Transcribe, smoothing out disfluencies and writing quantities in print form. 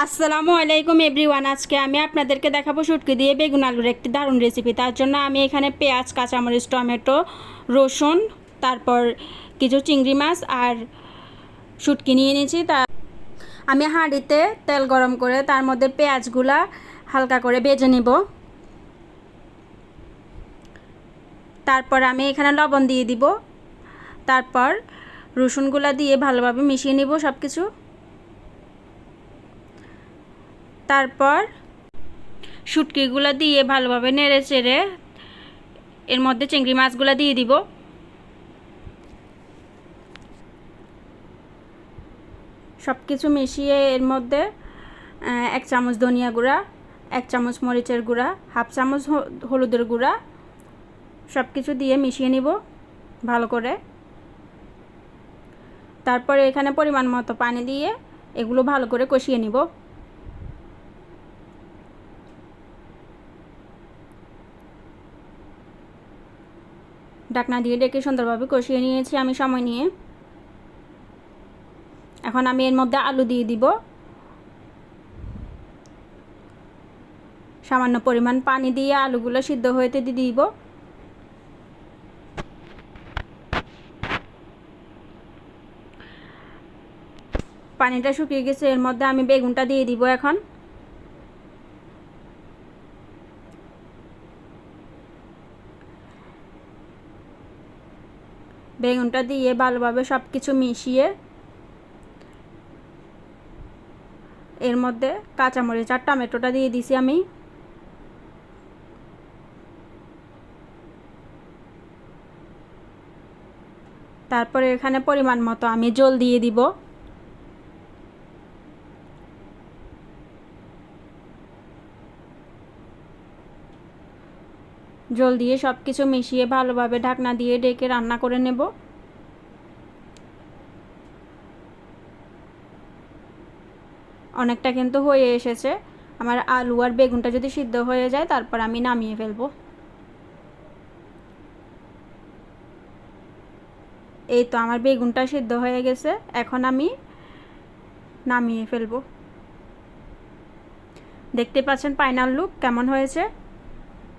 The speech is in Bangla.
আসসালামু আলাইকুম এভরিওয়ান। আজকে আমি আপনাদেরকে দেখাবো শুটকি দিয়ে বেগুন আলুর একটি দারুণ রেসিপি। তার জন্য আমি এখানে পেঁয়াজ, কাঁচামরিচ, টমেটো, রসুন, তারপর কিছু চিংড়ি মাছ আর শুটকি নিয়ে নিয়েছি। আমি হাঁড়িতে তেল গরম করে তার মধ্যে পেঁয়াজগুলা হালকা করে ভেজে নিব। তারপর আমি এখানে লবণ দিয়ে দিব। তারপর রসুনগুলা দিয়ে ভালোভাবে মিশিয়ে নিব সব কিছু। তারপর শুটকিগুলো দিয়ে ভালোভাবে নেড়ে চেড়ে এর মধ্যে চিংড়ি মাছগুলো দিয়ে দিব। সব কিছু মিশিয়ে এর মধ্যে 1 চামচ ধনিয়া গুঁড়া, 1 চামচ মরিচের গুঁড়া, হাফ চামচ হলুদের গুঁড়া সব কিছু দিয়ে মিশিয়ে নিব ভালো করে। তারপরে এখানে পরিমাণ মতো পানি দিয়ে এগুলো ভালো করে কষিয়ে নিব। ঢাকনা দিয়ে ডেকে সুন্দরভাবে কষিয়ে নিয়েছি আমি সময় নিয়ে। এখন আমি এর মধ্যে আলু দিয়ে দিব। সামান্য পরিমাণ পানি দিয়ে আলুগুলো সিদ্ধ হতে দিয়ে দিব। পানিটা শুকিয়ে গেছে, এর মধ্যে আমি বেগুনটা দিয়ে দিব। এখন বেগুনটা দিয়ে ভালোভাবে সব কিছু মিশিয়ে এর মধ্যে কাঁচামরিচ আর টমেটোটা দিয়ে দিছি আমি। তারপরে এখানে পরিমাণ মতো আমি জল দিয়ে দিব। জল দিয়ে সব কিছু মিশিয়ে ভালোভাবে ঢাকনা দিয়ে ডেকে রান্না করে নেব। অনেকটা কিন্তু হয়ে এসেছে আমার আলু আর বেগুনটা যদি সিদ্ধ হয়ে যায় তারপর আমি নামিয়ে ফেলবো। এই তো আমার বেগুনটা সিদ্ধ হয়ে গেছে, এখন আমি নামিয়ে ফেলবো। দেখতে পাচ্ছেন ফাইনাল লুক কেমন হয়েছে।